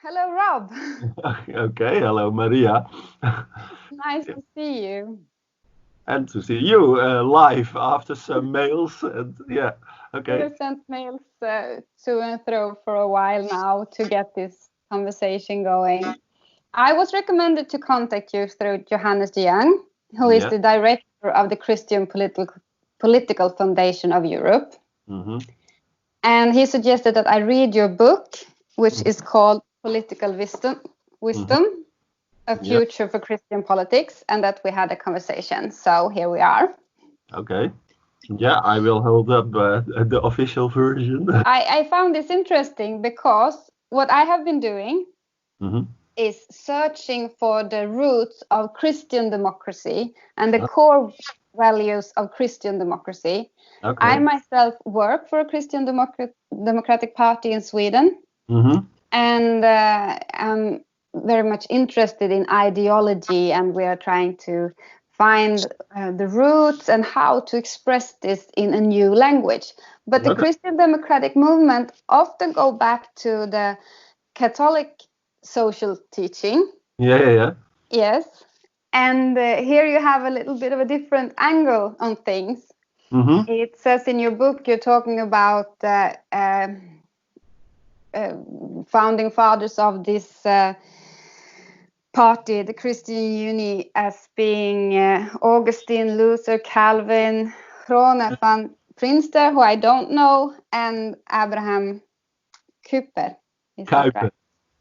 Hello, Rob. Okay, hello Maria. Nice Yeah, to see you. and to see you live after some mails and yeah, We okay. have sent mails to and fro for a while now to get this conversation going. I was recommended to contact you through Johannes de Young, who is Yeah. the director of the Christian Political Foundation of Europe. Mm-hmm. And he suggested that I read your book, which is called Political Mm-hmm. Wisdom, A Yeah, Future for Christian Politics, and that we had a conversation. So here we are. okay. Yeah, I will hold up the official version. I found this interesting because what I have been doing Mm-hmm. is searching for the roots of Christian democracy and the core values of Christian democracy. I Okay. myself work for a Christian Democratic Party in Sweden, Mm-hmm. and I'm very much interested in ideology, and we are trying to find the roots and how to express this in a new language. But the Okay. Christian democratic movement often go back to the Catholic social teaching. Yeah, yeah, yeah. Yes. And here you have a little bit of a different angle on things. Mm-hmm. It says in your book you're talking about founding fathers of this party, the Christian Uni, as being Augustine, Luther, Calvin, Rone van Prinster, who I don't know, and Abraham Kuyper. Is that right? Kuyper.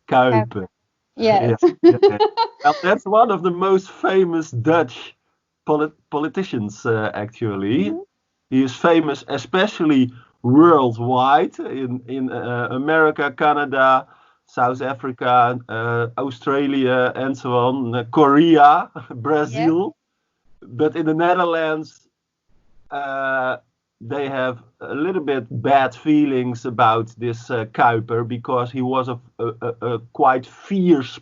Kuyper. Yeah, Yes. yeah, yeah. Well, that's one of the most famous Dutch politicians, actually. Mhm. He is famous, especially worldwide, in America, Canada, South Africa, Australia, and so on, Korea, Yes. Brazil. But in the Netherlands, uh, they have a little bit bad feelings about this Kuyper because he was a quite fierce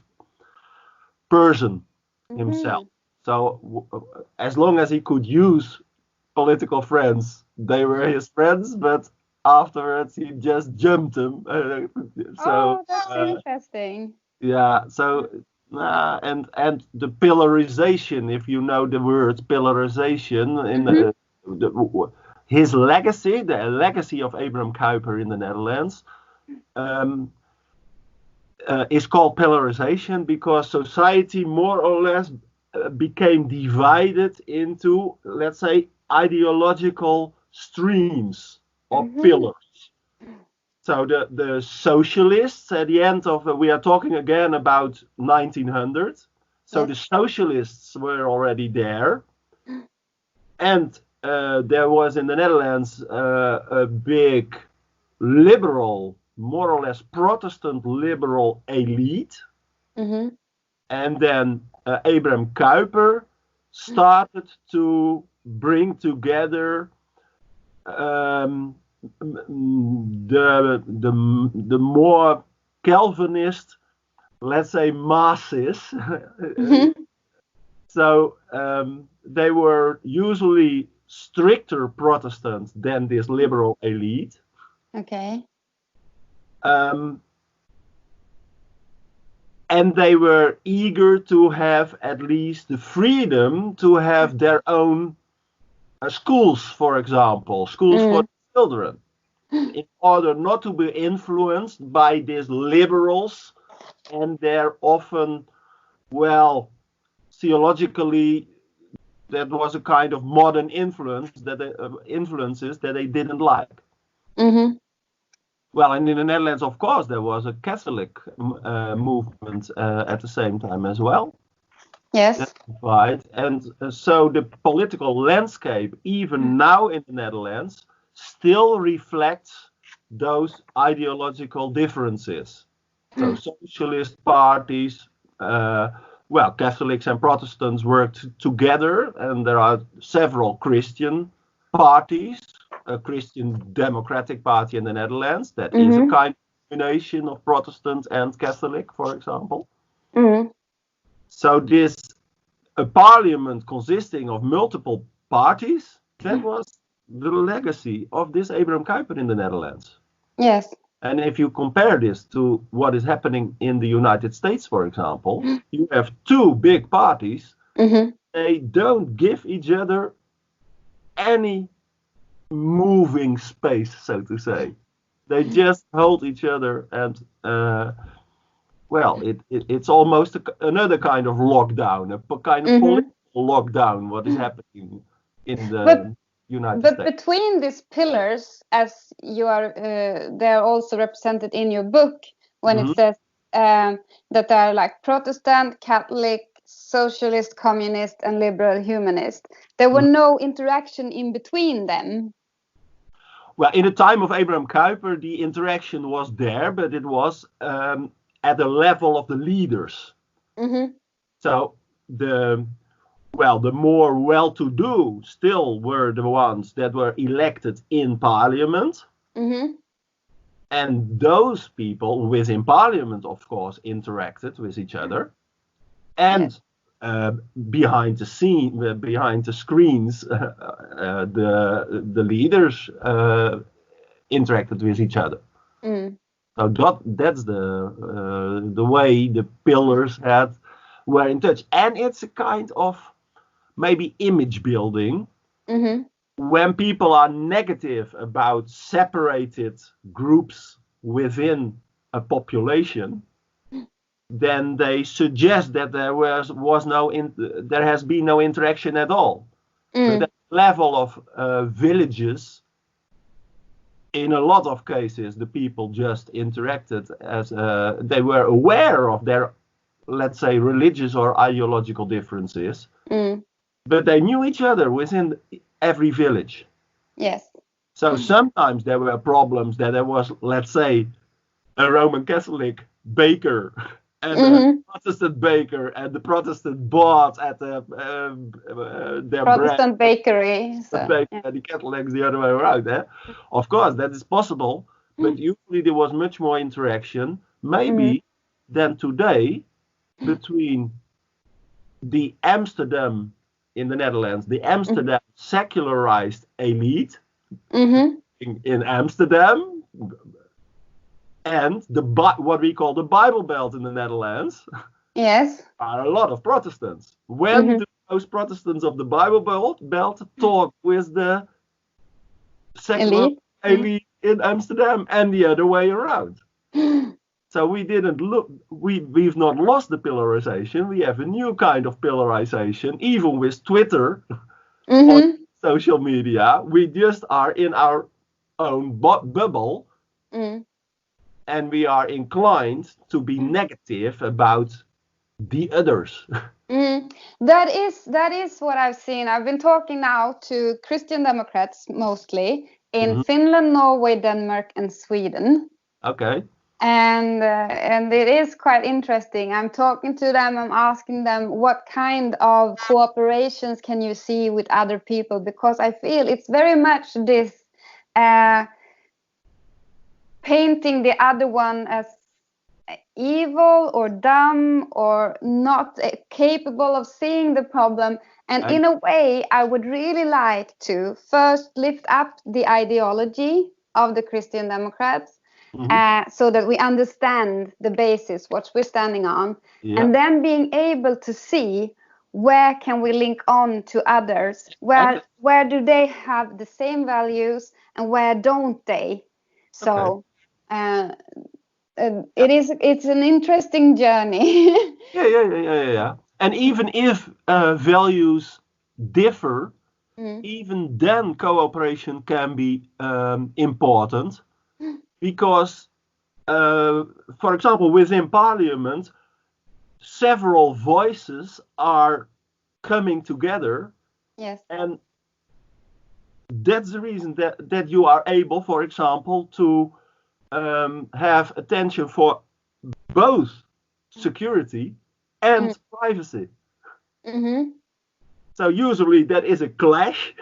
person himself. Hmm. So as long as he could use political friends, they were his friends, but afterwards he just jumped them. So Oh, that's interesting. yeah, so and the pillarization, if you know the word pillarization in Hmm. his legacy, the legacy of Abraham Kuyper in the Netherlands, um, is called pillarization because society more or less became divided into, let's say, ideological streams or Hmm. pillars. So the socialists at the end of we are talking again about 1900. So Yes. the socialists were already there, and there was in the Netherlands a big liberal, more or less Protestant liberal elite. Hmm. And then Abraham Kuyper started to bring together um, the more Calvinist, let's say, masses. Hmm. So they were usually stricter Protestants than this liberal elite. Okay. Um, and they were eager to have at least the freedom to have their own schools, for example, schools for Mm. children, in order not to be influenced by these liberals and their often, well, theologically, that was a kind of modern influences that they didn't like. Hmm. Well, and in the Netherlands, of course, there was a Catholic movement at the same time as well. Yes. That's right. And so the political landscape, even now in the Netherlands, still reflects those ideological differences. So socialist parties, uh, well, Catholics and Protestants worked together, and there are several Christian parties. A Christian Democratic Party in the Netherlands that is a Hmm. kind of combination of Protestant and Catholic, for example. Hmm. So this a parliament consisting of multiple parties, that was the legacy of this Abraham Kuyper in the Netherlands. Yes. And if you compare this to what is happening in the United States, for example, you have two big parties. Mm-hmm. They don't give each other any moving space, so to say. They just hold each other, and it's almost another kind of lockdown, a kind of political lockdown. What is happening in the United But States? between these pillars, as you are, they're also represented in your book when it says that they are like Protestant, Catholic, Socialist, Communist, and Liberal Humanist. There were no interaction in between them. Well, in the time of Abraham Kuyper, the interaction was there, but it was at the level of the leaders. So the more well-to-do still were the ones that were elected in parliament. And those people within parliament, of course, interacted with each other. And behind the screens, the leaders interacted with each other. So that's the way the pillars were in touch. And it's a kind of maybe image building. When people are negative about separated groups within a population, then they suggest that there has been no interaction at all. But at the level of villages, in a lot of cases, the people just interacted as they were aware of their, let's say, religious or ideological differences, but they knew each other within every village. Yes. So sometimes there were problems that there was, let's say, a Roman Catholic baker and a Protestant baker, and the Protestant bought at their Protestant bakery. So, and the Catholics the other way around. Of course, that is possible, but usually there was much more interaction, maybe than today, between the Amsterdam in the Netherlands, the Amsterdam secularized elite in Amsterdam, and what we call the Bible Belt in the Netherlands. Yes. Are a lot of Protestants. When do those Protestants of the Bible Belt talk with the secular elite in Amsterdam, and the other way around? So we've not lost the pillarization. We have a new kind of pillarization, even with Twitter on social media. We just are in our own bubble, and we are inclined to be negative about the others. That is what I've seen. I've been talking now to Christian Democrats mostly in Finland, Norway, Denmark, and Sweden. Okay. And it is quite interesting. I'm talking to them, I'm asking them what kind of cooperations can you see with other people, because I feel it's very much this painting the other one as evil or dumb or not capable of seeing the problem. And in a way, I would really like to first lift up the ideology of the Christian Democrats, so that we understand the basis, what we're standing on, and then being able to see where can we link on to others, where do they have the same values and where don't they. So it's an interesting journey. Yeah. And even if values differ, even then cooperation can be important. Because, for example, within Parliament, several voices are coming together. Yes. And that's the reason that you are able, for example, to have attention for both security and privacy. So usually that is a clash.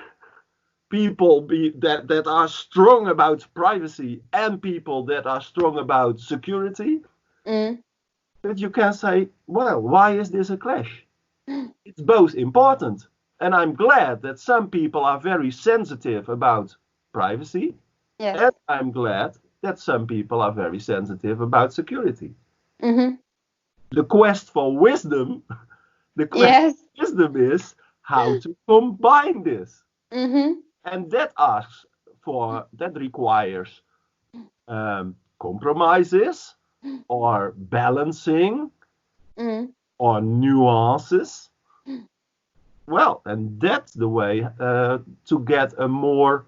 People that are strong about privacy and people that are strong about security. But you can say, well, why is this a clash? It's both important. And I'm glad that some people are very sensitive about privacy. Yes. And I'm glad that some people are very sensitive about security. Mm-hmm. The quest for wisdom, Yes. is how to combine this. Mm-hmm. And that requires compromises or balancing or nuances. Well, and that's the way to get a more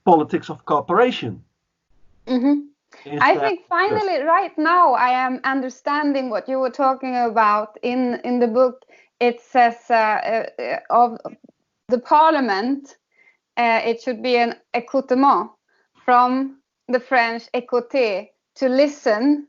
politics of cooperation. Mm-hmm. I think finally, right now, I am understanding what you were talking about in the book. It says of the parliament, it should be an écoutement, from the French écouter, to listen,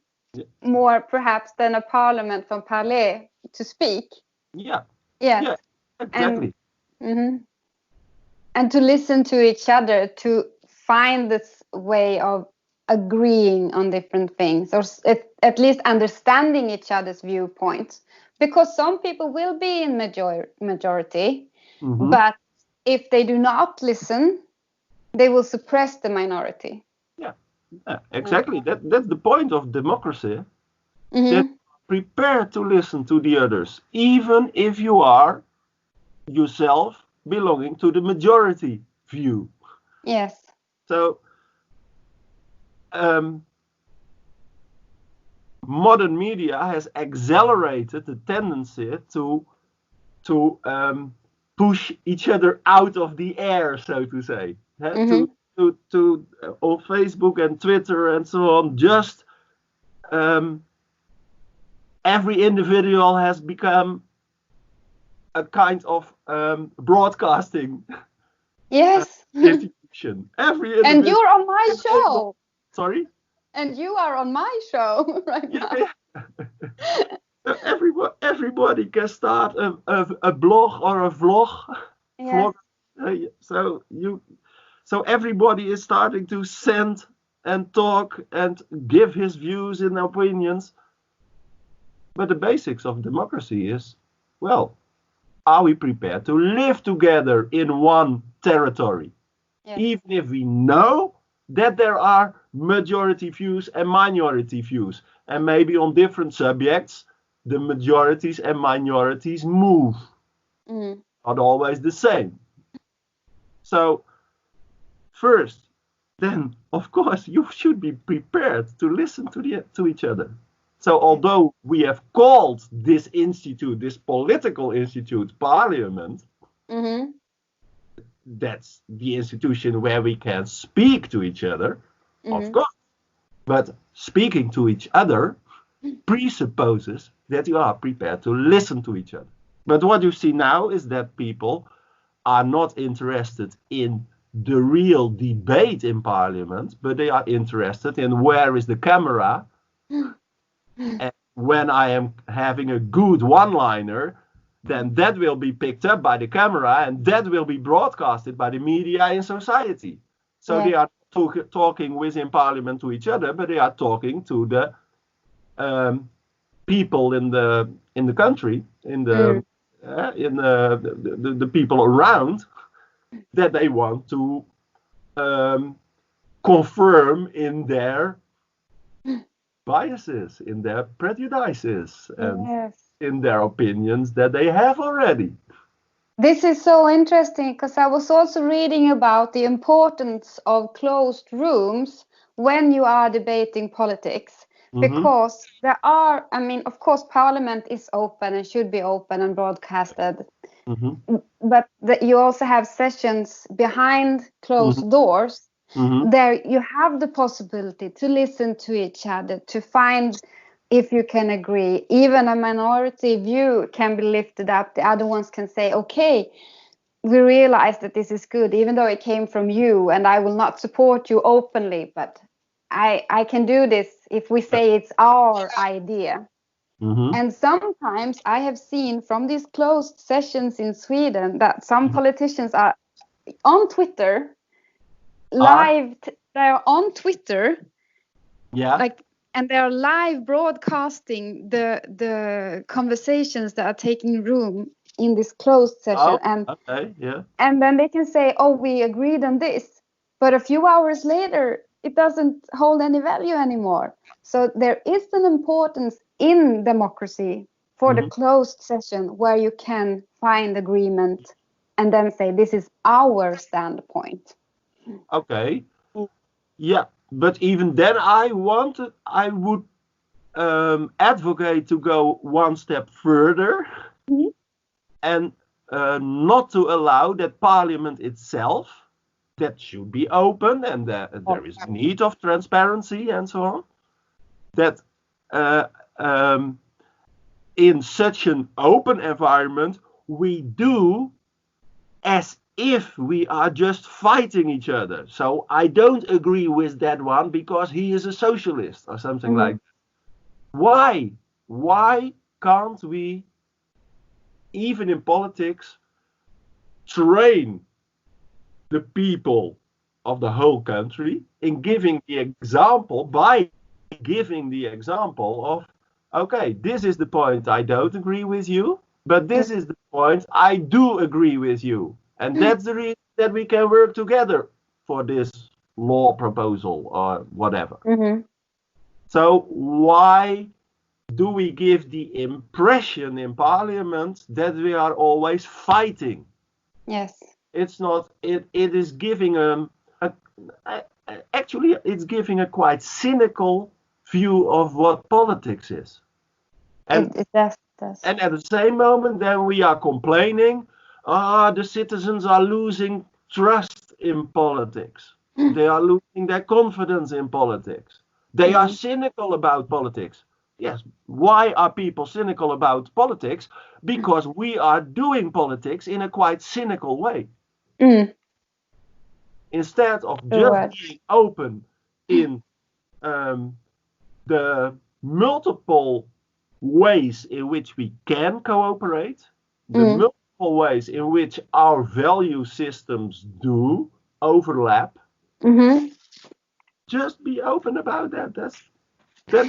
more perhaps than a parliament from parler, to speak. Yeah. Yes. Yeah, exactly. And to listen to each other, to find this way of agreeing on different things, or at least understanding each other's viewpoints, because some people will be in majority, but if they do not listen, they will suppress the minority. Yeah, exactly. That's the point of democracy. That prepare to listen to the others, even if you are yourself belonging to the majority view. Yes. So modern media has accelerated the tendency to push each other out of the air, so to say. To on Facebook and Twitter and so on, just every individual has become a kind of broadcasting institution. And you're on my show. Sorry? And you are on my show right now. So everybody can start a blog or a vlog. Yes. So everybody is starting to send and talk and give his views and opinions. But the basics of democracy is, well, are we prepared to live together in one territory? Yes. Even if we know that there are majority views and minority views, and maybe on different subjects, the majorities and minorities move. Not always the same. So first, then, of course, you should be prepared to listen to each other. So although we have called this institute, this political institute, parliament, that's the institution where we can speak to each other, of course. But speaking to each other presupposes that you are prepared to listen to each other. But what you see now is that people are not interested in the real debate in parliament, but they are interested in where is the camera. And when I am having a good one-liner, then that will be picked up by the camera and that will be broadcasted by the media in society. So they are talking within parliament to each other, but they are talking to the people in the country, in the people around, that they want to confirm in their biases, in their prejudices, and in their opinions that they have already. This is so interesting, because I was also reading about the importance of closed rooms when you are debating politics. Because there are, of course, parliament is open and should be open and broadcasted. But you also have sessions behind closed doors. There you have the possibility to listen to each other, to find if you can agree. Even a minority view can be lifted up. The other ones can say, okay, we realize that this is good, even though it came from you, and I will not support you openly, but I can do this if we say it's our idea. And sometimes I have seen from these closed sessions in Sweden that some politicians are on Twitter, live, they're on Twitter, and they're live broadcasting the conversations that are taking room in this closed session. And then they can say, oh, we agreed on this. but a few hours later, it doesn't hold any value anymore. So there is an importance in democracy for the closed session where you can find agreement and then say, this is our standpoint. Okay. Yeah, but even then I would advocate to go one step further and not to allow that parliament itself, that should be open and there is need of transparency and so on, that in such an open environment we do as if we are just fighting each other. So I don't agree with that one because he is a socialist or something like that. Why? Why can't we, even in politics, train the people of the whole country in giving the example, by giving the example of, okay, this is the point I don't agree with you, but this is the point I do agree with you. And that's the reason that we can work together for this law proposal or whatever. So why do we give the impression in parliament that we are always fighting? Yes. It's not, it is giving actually it's giving a quite cynical view of what politics is. And it does. And at the same moment then we are complaining, the citizens are losing trust in politics. They are losing their confidence in politics. They are cynical about politics. Yes, why are people cynical about politics? Because we are doing politics in a quite cynical way. Instead of just being open in the multiple ways in which we can cooperate, the multiple ways in which our value systems do overlap, just be open about that.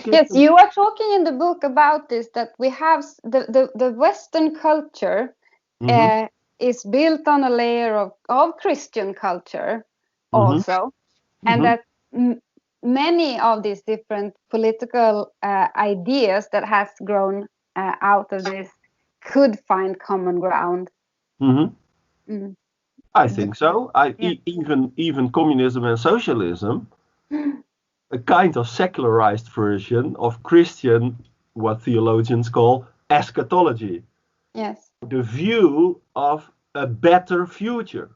Yes, you are talking in the book about this, that we have the Western culture is built on a layer of Christian culture also, and that many of these different political ideas that has grown out of this could find common ground. I think so. Even communism and socialism, a kind of secularized version of Christian, what theologians call eschatology. Yes. The view of a better future.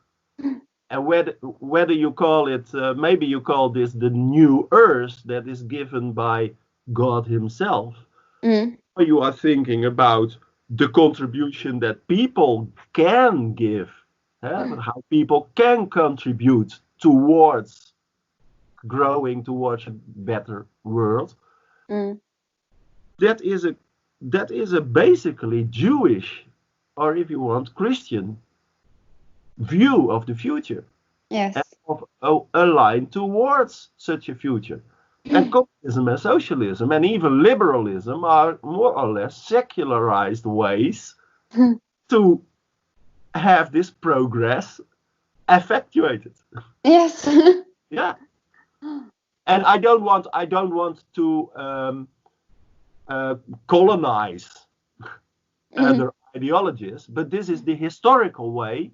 And whether you call it, maybe you call this the new earth that is given by God himself, or you are thinking about the contribution that people can give, how people can contribute towards growing towards a better world. That is a basically Jewish, or if you want, Christian view of the future. Yes. And of a line towards such a future. And communism and socialism and even liberalism are more or less secularized ways to have this progress effectuated. Yes. Yeah. And I don't want to colonize other ideologies, but this is the historical way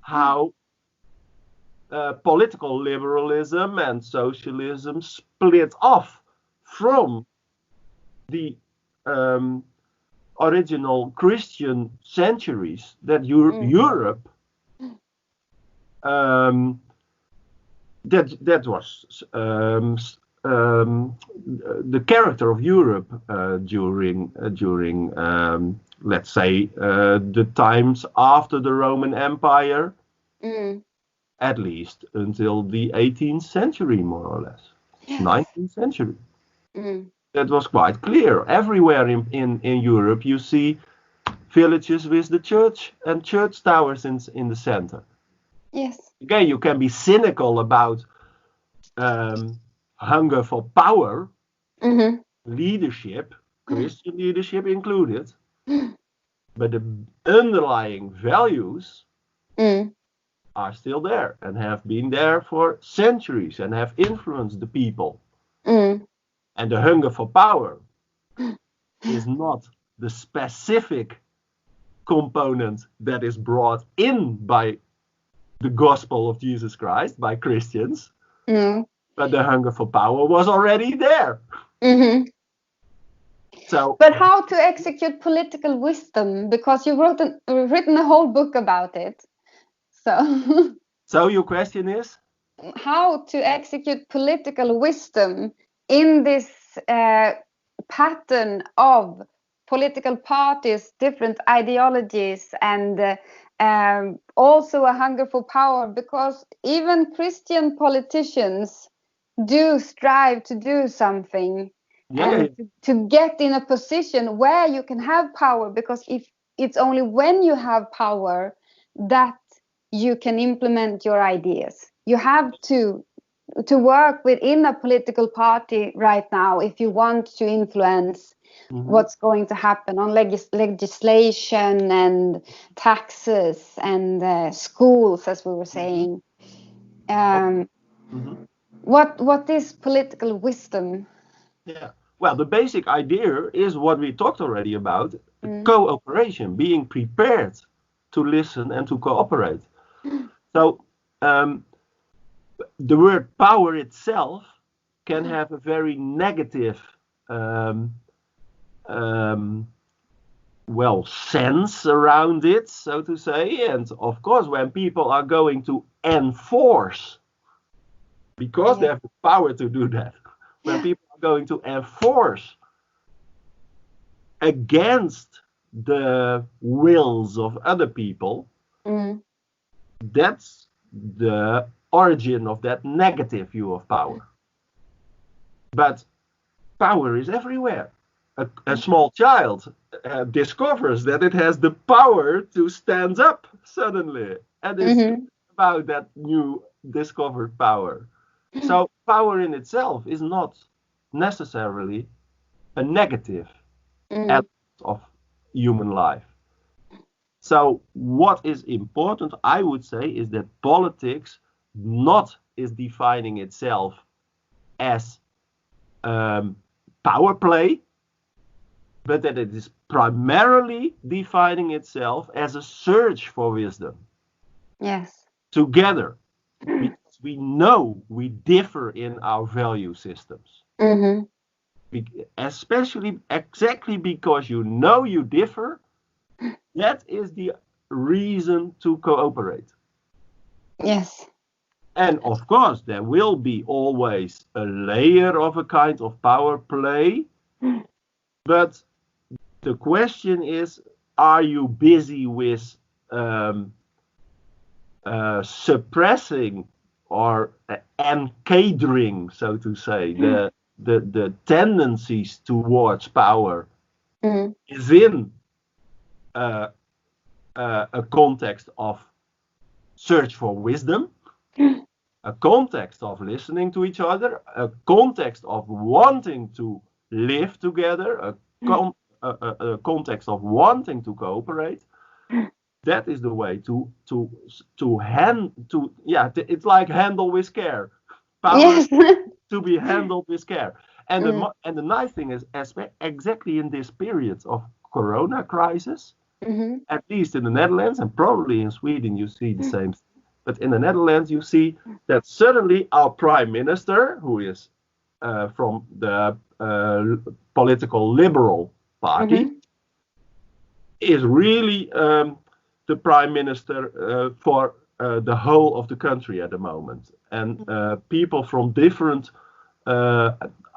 how political liberalism and socialism split off from the original Christian centuries that Europe that was the character of Europe during let's say the times after the Roman Empire, at least until the 18th century, more or less. Yes. 19th century. That was quite clear. Everywhere in Europe you see villages with the church and church towers in the center. Yes. Again, you can be cynical about hunger for power, leadership, Christian leadership included, but the underlying values are still there and have been there for centuries and have influenced the people. And the hunger for power is not the specific component that is brought in by the gospel of Jesus Christ, by Christians, but the hunger for power was already there. So, but how to execute political wisdom? Because you've written a whole book about it. So your question is? How to execute political wisdom in this pattern of political parties, different ideologies, and also a hunger for power, because even Christian politicians do strive to do something to get in a position where you can have power, because if it's only when you have power that you can implement your ideas. You have to work within a political party right now if you want to influence what's going to happen on legislation and taxes and schools, as we were saying. What is political wisdom? Yeah. Well, the basic idea is what we talked already about, cooperation, being prepared to listen and to cooperate. So the word power itself can have a very negative sense around it, so to say. And of course, when people are going to enforce, because they have the power to do that, when people are going to enforce against the wills of other people, that's the origin of that negative view of power. But power is everywhere. A small child discovers that it has the power to stand up suddenly, and it's about that new discovered power. So power in itself is not necessarily a negative aspect of human life. So what is important, I would say, is that politics not is defining itself as power play, but that it is primarily defining itself as a search for wisdom. Yes. Together, because we know we differ in our value systems. Especially exactly because you know you differ, that is the reason to cooperate. Yes. And of course, there will be always a layer of a kind of power play. But the question is, are you busy with suppressing or encadering, so to say, the tendencies towards power within a context of search for wisdom, a context of listening to each other, a context of wanting to live together, a context of wanting to cooperate. That is the way it's like handle with care. Power to be handled with care. And the nice thing is, exactly in this period of Corona crisis, at least in the Netherlands and probably in Sweden, you see the same thing. But in the Netherlands, you see that suddenly our prime minister, who is from the political liberal party, is really the prime minister for the whole of the country at the moment. And people from different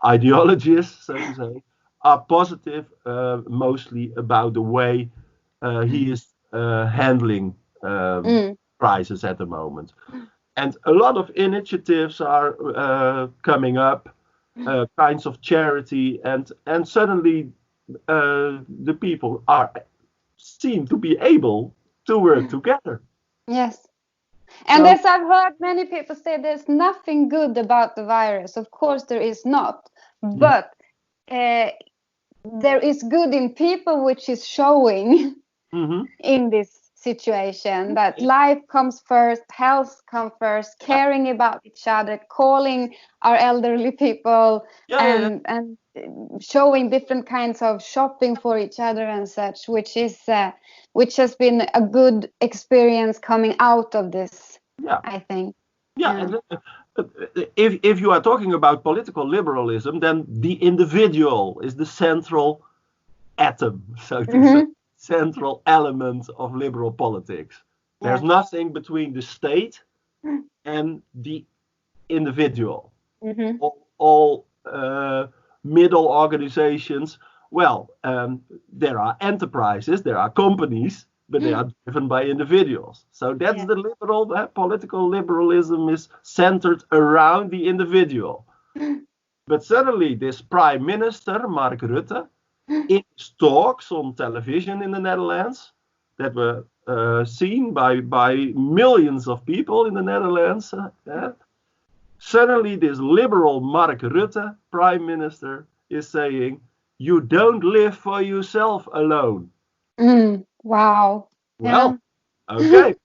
ideologies, so to say, are positive mostly about the way he is handling crisis at the moment. And a lot of initiatives are coming up, kinds of charity, and suddenly the people seem to be able to work together. Yes. And as I've heard many people say, there's nothing good about the virus. Of course there is not. But there is good in people, which is showing in this situation, that life comes first, health comes first, caring about each other, calling our elderly people, and showing different kinds of shopping for each other and such, which has been a good experience coming out of this, I think. And if you are talking about political liberalism, then the individual is the central atom, so to say, central element of liberal politics. There's nothing between the state and the individual. All middle organizations, there are enterprises, there are companies, but they are driven by individuals. So that's the liberal, political liberalism is centered around the individual. But suddenly this Prime Minister, Mark Rutte, in his talks on television in the Netherlands, that were seen by millions of people in the Netherlands, suddenly this liberal Mark Rutte, Prime Minister, is saying, you don't live for yourself alone. Wow. Well, okay.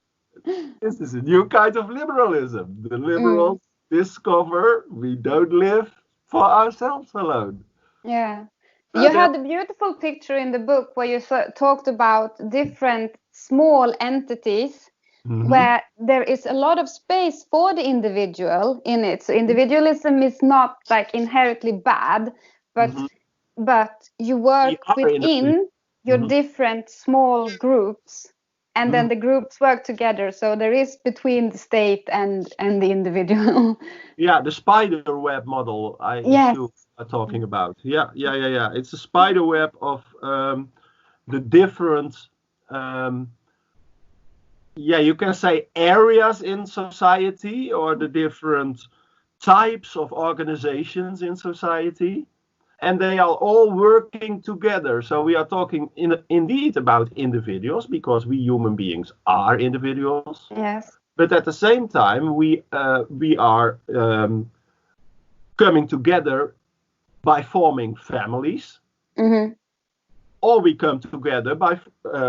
This is a new kind of liberalism. The liberals discover we don't live for ourselves alone. Yeah. You had a beautiful picture in the book where you talked about different small entities where there is a lot of space for the individual in it. So individualism is not like inherently bad, but you work within your different small groups, and then the groups work together. So there is between the state and the individual. The spider web model I assume are talking about. It's a spider web of the different you can say areas in society, or the different types of organizations in society, and they are all working together. So we are talking indeed about individuals, because we human beings are individuals. Yes. But at the same time, we are coming together by forming families, or we come together by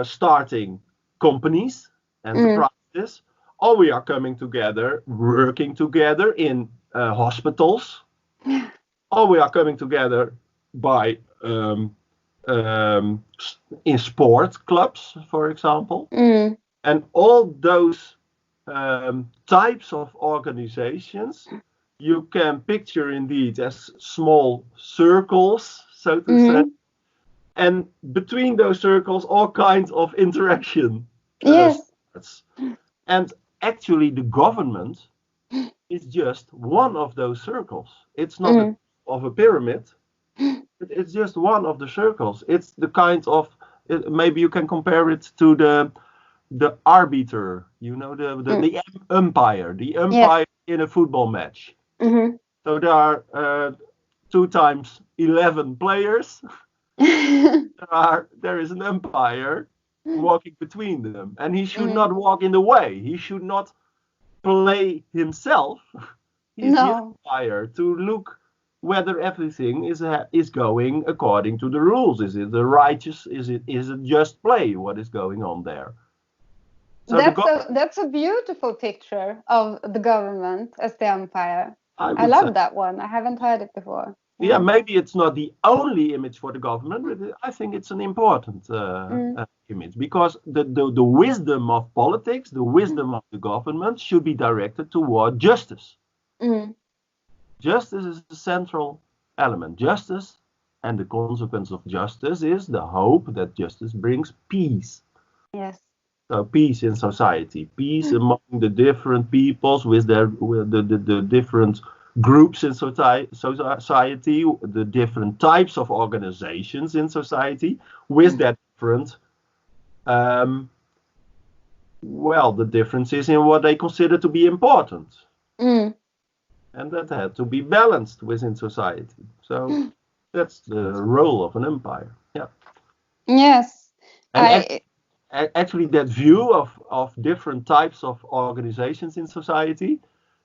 starting companies, enterprises, or we are coming together, working together in hospitals, or we are coming together by in sports clubs, for example. And all those types of organizations you can picture indeed as small circles, so to say, and between those circles all kinds of interaction. And actually the government is just one of those circles. It's not of a pyramid, but it's just one of the circles. It's the kind of, maybe you can compare it to the arbiter, the umpire, in a football match. So there are 2 times 11 players. There is an umpire walking between them, and he should not walk in the way. He should not play himself. He's the umpire to look whether everything is going according to the rules. Is it the righteous? Is it just play? What is going on there? So that's a beautiful picture of the government as the umpire. I love that one. I haven't heard it before. Maybe it's not the only image for the government, but I think it's an important image, because the wisdom of politics, the wisdom of the government should be directed toward justice. Justice is the central element. Justice, and the consequence of justice is the hope that justice brings peace. Yes. So peace in society, peace among the different peoples with the different groups in society, the different types of organizations in society, with that different, the differences in what they consider to be important. And that had to be balanced within society. So that's the role of an umpire. Yes. And actually that view of different types of organizations in society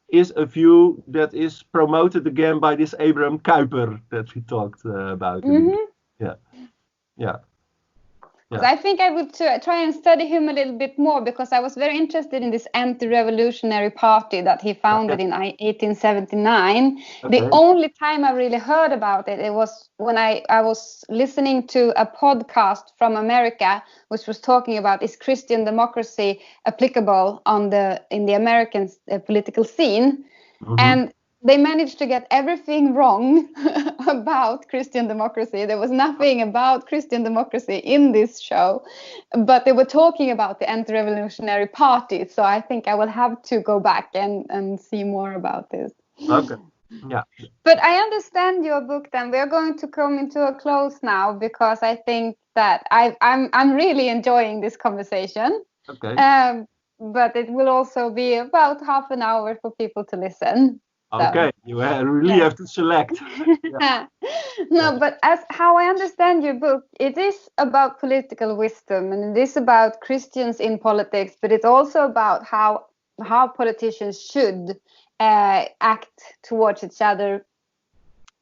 is a view that is promoted again by this Abraham Kuyper that we talked about. I think I would try and study him a little bit more, because I was very interested in this anti-revolutionary party that he founded in 1879. Okay. The only time I really heard about it, it was when I was listening to a podcast from America, which was talking about, is Christian democracy applicable in the American political scene? Mm-hmm. And they managed to get everything wrong about Christian democracy. There was nothing about Christian democracy in this show, but they were talking about the anti-revolutionary party. So I think I will have to go back and see more about this. Okay. Yeah. But I understand your book. Then we are going to come into a close now, because I think that I'm really enjoying this conversation. Okay. But it will also be about half an hour for people to listen. Okay, you really have to select. Yeah. No, but as how I understand your book, it is about political wisdom, and it is about Christians in politics, but it's also about how politicians should act towards each other,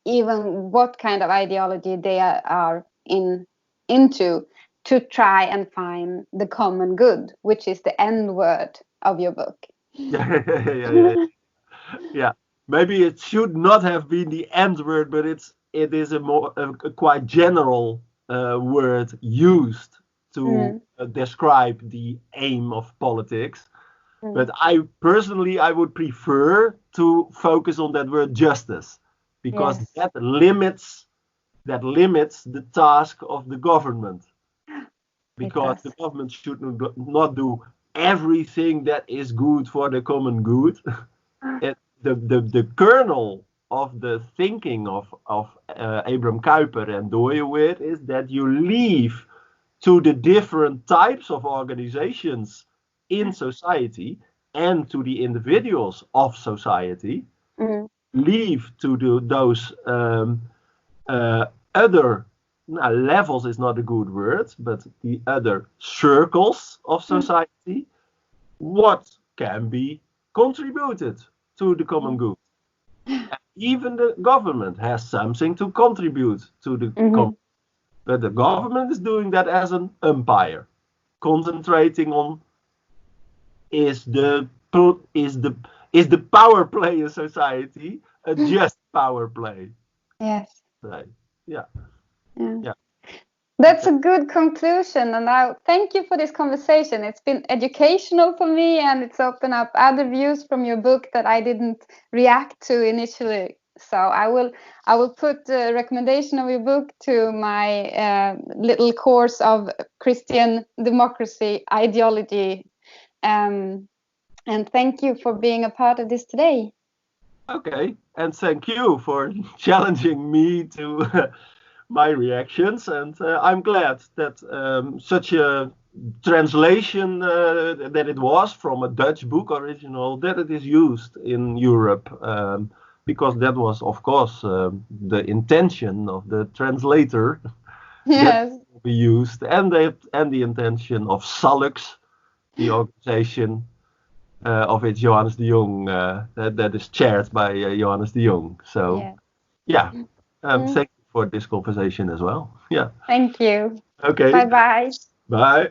even what kind of ideology they are into, to try and find the common good, which is the end word of your book. Yeah. Maybe it should not have been the end word, but it is a quite general word used to describe the aim of politics. But I personally would prefer to focus on that word justice, because that limits the task of the government. Because the government should not do everything that is good for the common good. The kernel of the thinking of Abraham Kuyper and Nword is that you leave to the different types of organizations in society and to the individuals of society, leave to those other levels is not a good word, but the other circles of society, what can be contributed to the common good. And even the government has something to contribute to the common. But the government is doing that as an umpire, concentrating on is the power play in society a just power play? Yes. Right. Yeah. That's a good conclusion, and I thank you for this conversation. It's been educational for me, and it's opened up other views from your book that I didn't react to initially. So I will put the recommendation of your book to my little course of Christian democracy ideology. And thank you for being a part of this today. Okay, and thank you for challenging me to my reactions, and I'm glad that such a translation that it was from a Dutch book original, that it is used in Europe, because that was, of course, the intention of the translator. Yes. That will be used, and the intention of Salux, the organization of which Johannes de Jong, that is chaired by Johannes de Jong. So, thank you for this conversation as well. Yeah. Thank you. Okay. Bye-bye. Bye.